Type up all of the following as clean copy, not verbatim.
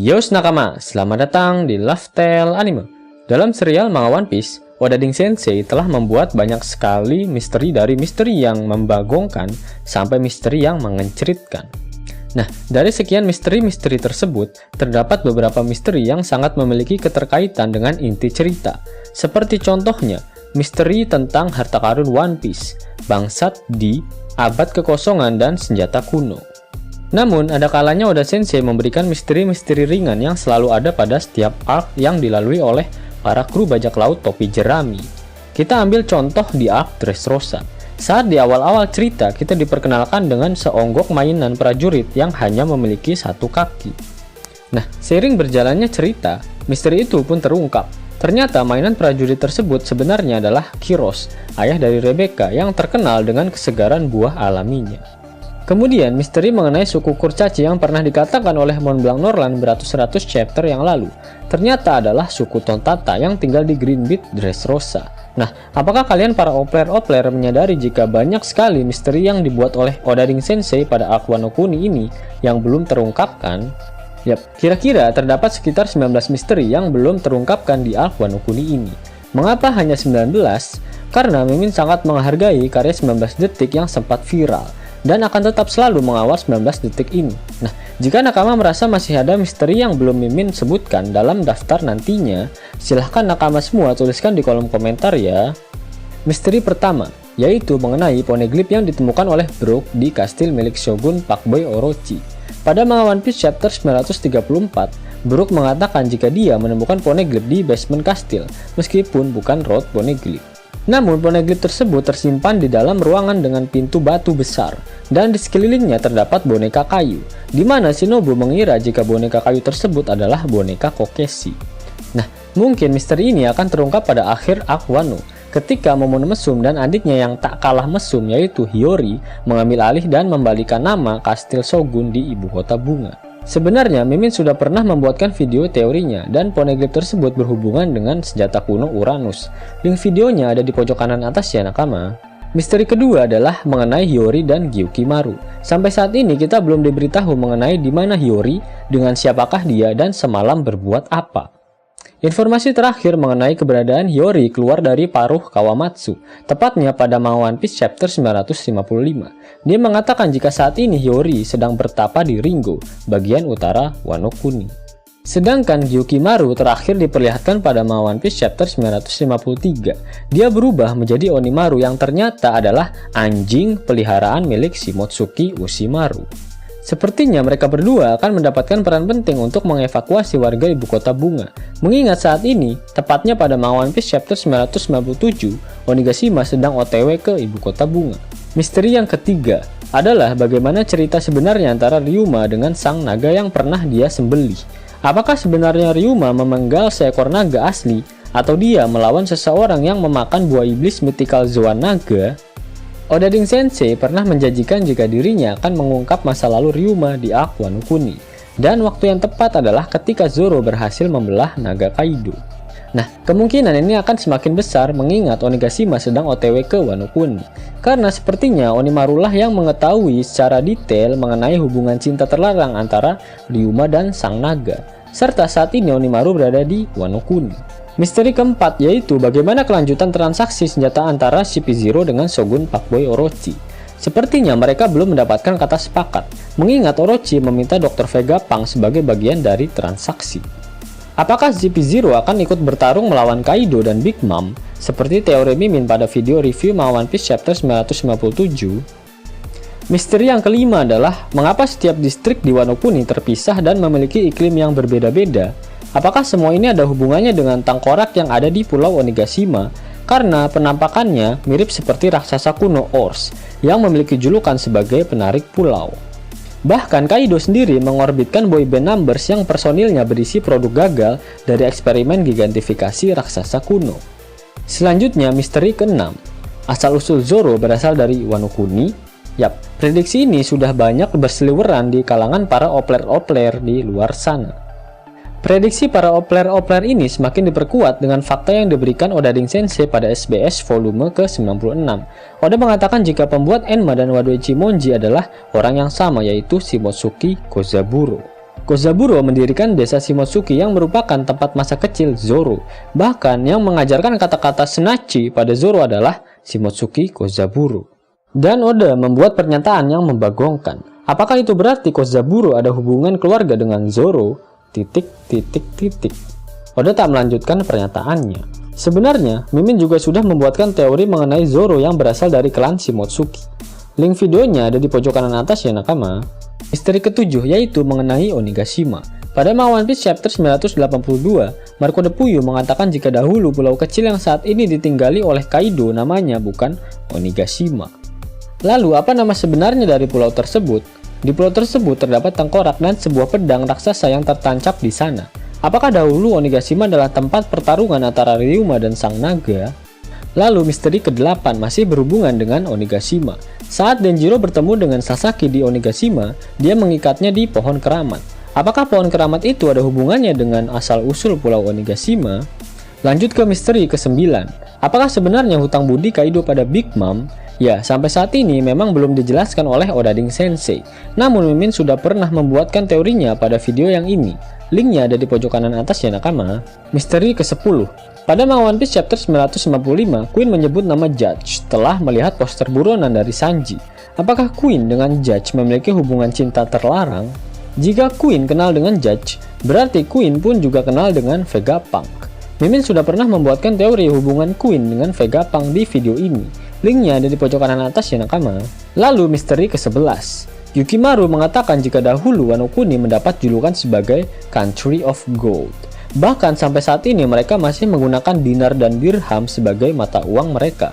Yos nakama, selamat datang di Lifestyle Anime. Dalam serial manga One Piece, Oda Sensei telah membuat banyak sekali misteri, dari misteri yang membagongkan sampai misteri yang mengencritkan. Nah, dari sekian misteri-misteri tersebut, terdapat beberapa misteri yang sangat memiliki keterkaitan dengan inti cerita. Seperti contohnya, misteri tentang harta karun One Piece, bangsat di abad kekosongan dan senjata kuno. Namun, ada kalanya Oda Sensei memberikan misteri-misteri ringan yang selalu ada pada setiap arc yang dilalui oleh para kru bajak laut topi jerami. Kita ambil contoh di arc Dressrosa. Saat di awal-awal cerita, kita diperkenalkan dengan seonggok mainan prajurit yang hanya memiliki satu kaki. Nah, seiring berjalannya cerita, misteri itu pun terungkap. Ternyata mainan prajurit tersebut sebenarnya adalah Kiros, ayah dari Rebecca yang terkenal dengan kesegaran buah alaminya. Kemudian, misteri mengenai suku kurcaci yang pernah dikatakan oleh Mont Blanc Norland beratus-ratus chapter yang lalu, ternyata adalah suku Tontata yang tinggal di Green Beach Dressrosa. Nah, apakah kalian para opler-opler menyadari jika banyak sekali misteri yang dibuat oleh Oda Sensei pada arc Wano Kuni ini yang belum terungkapkan? Yap, kira-kira terdapat sekitar 19 misteri yang belum terungkapkan di arc Wano Kuni ini. Mengapa hanya 19? Karena Mimin sangat menghargai karya 19 detik yang sempat viral, dan akan tetap selalu mengawal 19 detik ini. Nah, jika nakama merasa masih ada misteri yang belum Mimin sebutkan dalam daftar nantinya, silahkan nakama semua tuliskan di kolom komentar ya. Misteri pertama, yaitu mengenai poneglyph yang ditemukan oleh Brook di kastil milik Shogun Pakboy Orochi. Pada manga One Piece chapter 934, Brook mengatakan jika dia menemukan poneglyph di basement kastil, meskipun bukan road poneglyph. Namun poneglyph tersebut tersimpan di dalam ruangan dengan pintu batu besar, dan di sekelilingnya terdapat boneka kayu, di mana Shinobu mengira jika boneka kayu tersebut adalah boneka Kokeshi. Nah, mungkin misteri ini akan terungkap pada akhir arc Wano, ketika Momon Mesum dan adiknya yang tak kalah mesum yaitu Hiyori mengambil alih dan membalikan nama kastil Shogun di ibu kota bunga. Sebenarnya Mimin sudah pernah membuatkan video teorinya, dan poneglyph tersebut berhubungan dengan senjata kuno Uranus. Link videonya ada di pojok kanan atas ya nakama. Misteri kedua adalah mengenai Hiyori dan Gyukimaru. Sampai saat ini kita belum diberitahu mengenai di mana Hiyori, dengan siapakah dia, dan semalam berbuat apa. Informasi terakhir mengenai keberadaan Hiyori keluar dari Paruh Kawamatsu, tepatnya pada manga One Piece chapter 955. Dia mengatakan jika saat ini Hiyori sedang bertapa di Ringo, bagian utara Wano Kuni. Sedangkan Gyukimaru terakhir diperlihatkan pada manga One Piece chapter 953. Dia berubah menjadi Onimaru yang ternyata adalah anjing peliharaan milik Shimotsuki Ushimaru. Sepertinya mereka berdua akan mendapatkan peran penting untuk mengevakuasi warga ibu kota bunga. Mengingat saat ini, tepatnya pada manga One Piece chapter 997, Onigashima sedang OTW ke ibu kota bunga. Misteri yang ketiga adalah bagaimana cerita sebenarnya antara Ryuma dengan sang naga yang pernah dia sembelih. Apakah sebenarnya Ryuma memenggal seekor naga asli, atau dia melawan seseorang yang memakan buah iblis mythical Zoan naga? Oda Sensei pernah menjanjikan jika dirinya akan mengungkap masa lalu Ryuma di arc Wano Kuni, dan waktu yang tepat adalah ketika Zoro berhasil membelah naga Kaido. Nah, kemungkinan ini akan semakin besar mengingat Onigashima sedang OTW ke Wano Kuni, karena sepertinya Onimaru lah yang mengetahui secara detail mengenai hubungan cinta terlarang antara Ryuma dan sang naga, serta saat ini Onimaru berada di Wano Kuni. Misteri keempat yaitu bagaimana kelanjutan transaksi senjata antara CP0 dengan Shogun Pakboy Orochi. Sepertinya mereka belum mendapatkan kata sepakat, mengingat Orochi meminta Dr. Vegapunk sebagai bagian dari transaksi. Apakah CP0 akan ikut bertarung melawan Kaido dan Big Mom, seperti teori Mimin pada video review manga One Piece chapter 957? Misteri yang kelima adalah mengapa setiap distrik di Wano Kuni terpisah dan memiliki iklim yang berbeda-beda. Apakah semua ini ada hubungannya dengan tengkorak yang ada di Pulau Onigashima? Karena penampakannya mirip seperti raksasa kuno Ors yang memiliki julukan sebagai penarik pulau. Bahkan Kaido sendiri mengorbitkan boyband Numbers yang personilnya berisi produk gagal dari eksperimen gigantifikasi raksasa kuno. Selanjutnya misteri ke-6. Asal-usul Zoro berasal dari Wano Kuni. Yap, prediksi ini sudah banyak berseliweran di kalangan para opler-opler di luar sana. Prediksi para opler-opler ini semakin diperkuat dengan fakta yang diberikan Oda Sensei pada SBS volume ke-96. Oda mengatakan jika pembuat Enma dan Wado Ichimonji adalah orang yang sama, yaitu Shimotsuki Kozaburo. Kozaburo mendirikan desa Shimotsuki yang merupakan tempat masa kecil Zoro. Bahkan yang mengajarkan kata-kata Senachi pada Zoro adalah Shimotsuki Kozaburo. Dan Oda membuat pernyataan yang membagongkan. Apakah itu berarti Kozaburo ada hubungan keluarga dengan Zoro? Oda tak melanjutkan pernyataannya. Sebenarnya, Mimin juga sudah membuatkan teori mengenai Zoro yang berasal dari klan Shimotsuki. Link videonya ada di pojok kanan atas ya nakama. Misteri ketujuh yaitu mengenai Onigashima. Pada manga One Piece chapter 982, Marco de Puyo mengatakan jika dahulu pulau kecil yang saat ini ditinggali oleh Kaido namanya bukan Onigashima. Lalu apa nama sebenarnya dari pulau tersebut? Di pulau tersebut terdapat tengkorak dan sebuah pedang raksasa yang tertancap di sana. Apakah dahulu Onigashima adalah tempat pertarungan antara Ryuma dan sang naga? Lalu misteri ke-8 masih berhubungan dengan Onigashima. Saat Denjiro bertemu dengan Sasaki di Onigashima, dia mengikatnya di pohon keramat. Apakah pohon keramat itu ada hubungannya dengan asal-usul pulau Onigashima? Lanjut ke misteri ke-9. Apakah sebenarnya hutang budi Kaido pada Big Mom? Ya, sampai saat ini memang belum dijelaskan oleh Odading Sensei. Namun Mimin sudah pernah membuatkan teorinya pada video yang ini. Linknya ada di pojok kanan atas ya nakama. Misteri ke-10. Pada manga One Piece chapter 995, Queen menyebut nama Judge setelah melihat poster buronan dari Sanji. Apakah Queen dengan Judge memiliki hubungan cinta terlarang? Jika Queen kenal dengan Judge, berarti Queen pun juga kenal dengan Vegapunk. Mimin sudah pernah membuatkan teori hubungan Queen dengan Vegapunk di video ini. Linknya ada di pojok kanan atas ya nakama. Lalu misteri ke-11. Yukimaru mengatakan jika dahulu Wano Kuni mendapat julukan sebagai Country of Gold. Bahkan sampai saat ini mereka masih menggunakan dinar dan dirham sebagai mata uang mereka.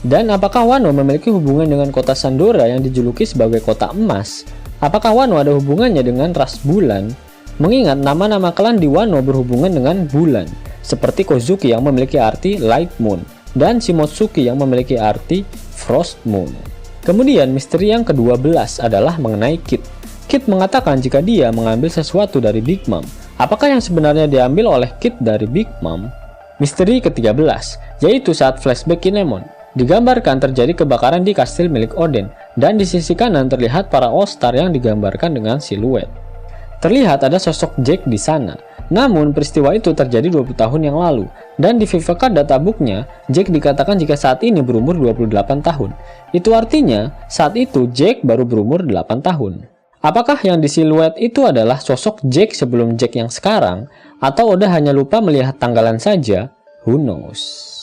Dan apakah Wano memiliki hubungan dengan kota Sandora yang dijuluki sebagai kota emas? Apakah Wano ada hubungannya dengan ras bulan? Mengingat nama-nama klan di Wano berhubungan dengan bulan, seperti Kozuki yang memiliki arti Light Moon, dan Shimotsuki yang memiliki arti Frost Moon. Kemudian misteri yang ke-12 adalah mengenai Kid. Kid mengatakan jika dia mengambil sesuatu dari Big Mom. Apakah yang sebenarnya diambil oleh Kid dari Big Mom? Misteri ke-13, yaitu saat flashback Kinemon. Digambarkan terjadi kebakaran di kastil milik Oden, dan di sisi kanan terlihat para All-Star yang digambarkan dengan siluet. Terlihat ada sosok Jack di sana. Namun peristiwa itu terjadi 20 tahun yang lalu, dan di Viveka databooknya, Jack dikatakan jika saat ini berumur 28 tahun. Itu artinya, saat itu Jack baru berumur 8 tahun. Apakah yang di siluet itu adalah sosok Jack sebelum Jack yang sekarang, atau Oda hanya lupa melihat tanggalan saja? Who knows?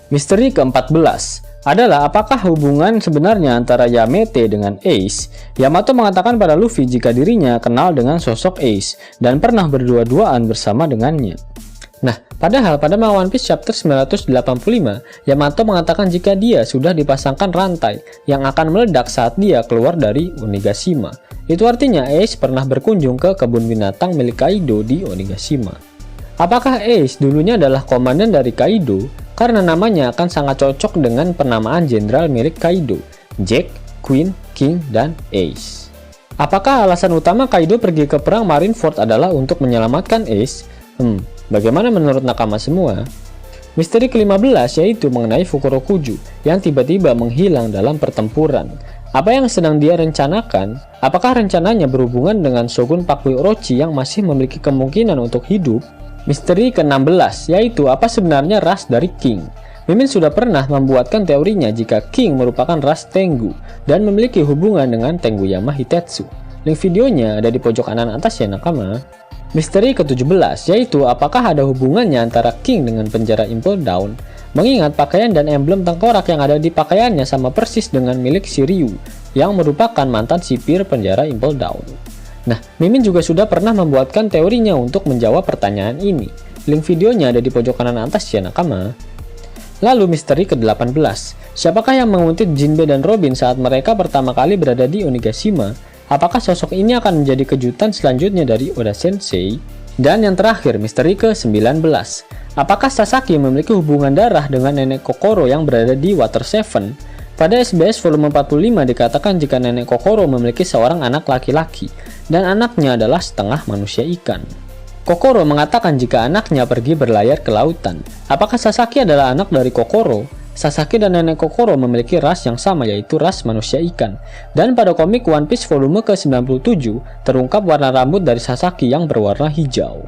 Misteri ke-14 adalah apakah hubungan sebenarnya antara Yamete dengan Ace. Yamato mengatakan pada Luffy jika dirinya kenal dengan sosok Ace dan pernah berdua-duaan bersama dengannya. Nah, padahal pada manga One Piece chapter 985, Yamato mengatakan jika dia sudah dipasangkan rantai yang akan meledak saat dia keluar dari Onigashima. Itu artinya Ace pernah berkunjung ke kebun binatang milik Kaido di Onigashima. Apakah Ace dulunya adalah komandan dari Kaido? Karena namanya akan sangat cocok dengan penamaan jenderal milik Kaido, Jack, Queen, King, dan Ace. Apakah alasan utama Kaido pergi ke perang Marineford adalah untuk menyelamatkan Ace? Bagaimana menurut nakama semua? Misteri ke-15 yaitu mengenai Fukurokuju yang tiba-tiba menghilang dalam pertempuran. Apa yang sedang dia rencanakan? Apakah rencananya berhubungan dengan Shogun Pakui Orochi yang masih memiliki kemungkinan untuk hidup? Misteri ke-16 yaitu apa sebenarnya ras dari King. Mimin sudah pernah membuatkan teorinya jika King merupakan ras Tengu dan memiliki hubungan dengan Tenguyama Hitetsu. Link videonya ada di pojok kanan atas ya nakama. Misteri ke-17 yaitu apakah ada hubungannya antara King dengan penjara Impel Down. Mengingat pakaian dan emblem tengkorak yang ada di pakaiannya sama persis dengan milik Shiryu yang merupakan mantan sipir penjara Impel Down. Nah, Mimin juga sudah pernah membuatkan teorinya untuk menjawab pertanyaan ini. Link videonya ada di pojok kanan atas ya nakama. Lalu misteri ke-18, siapakah yang menguntit Jinbe dan Robin saat mereka pertama kali berada di Onigashima? Apakah sosok ini akan menjadi kejutan selanjutnya dari Oda Sensei? Dan yang terakhir, misteri ke-19, apakah Sasaki memiliki hubungan darah dengan nenek Kokoro yang berada di Water 7? Pada SBS volume 45 dikatakan jika nenek Kokoro memiliki seorang anak laki-laki, dan anaknya adalah setengah manusia ikan. Kokoro mengatakan jika anaknya pergi berlayar ke lautan. Apakah Sasaki adalah anak dari Kokoro? Sasaki dan nenek Kokoro memiliki ras yang sama, yaitu ras manusia ikan. Dan pada komik One Piece volume ke-97, terungkap warna rambut dari Sasaki yang berwarna hijau.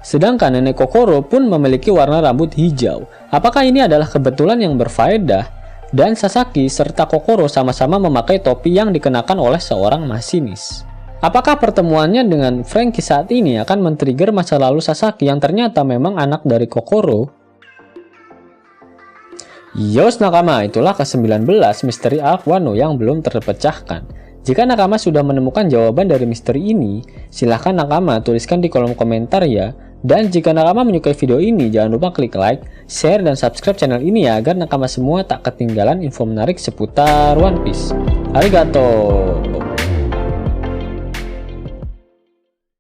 Sedangkan nenek Kokoro pun memiliki warna rambut hijau. Apakah ini adalah kebetulan yang berfaedah? Dan Sasaki serta Kokoro sama-sama memakai topi yang dikenakan oleh seorang masinis. Apakah pertemuannya dengan Franky saat ini akan men-trigger masa lalu Sasaki yang ternyata memang anak dari Kokoro? Yos nakama, itulah ke-19 misteri Arc Wano yang belum terpecahkan. Jika nakama sudah menemukan jawaban dari misteri ini, silahkan nakama tuliskan di kolom komentar ya. Dan jika nakama menyukai video ini, jangan lupa klik like, share, dan subscribe channel ini ya, agar nakama semua tak ketinggalan info menarik seputar One Piece. Arigato!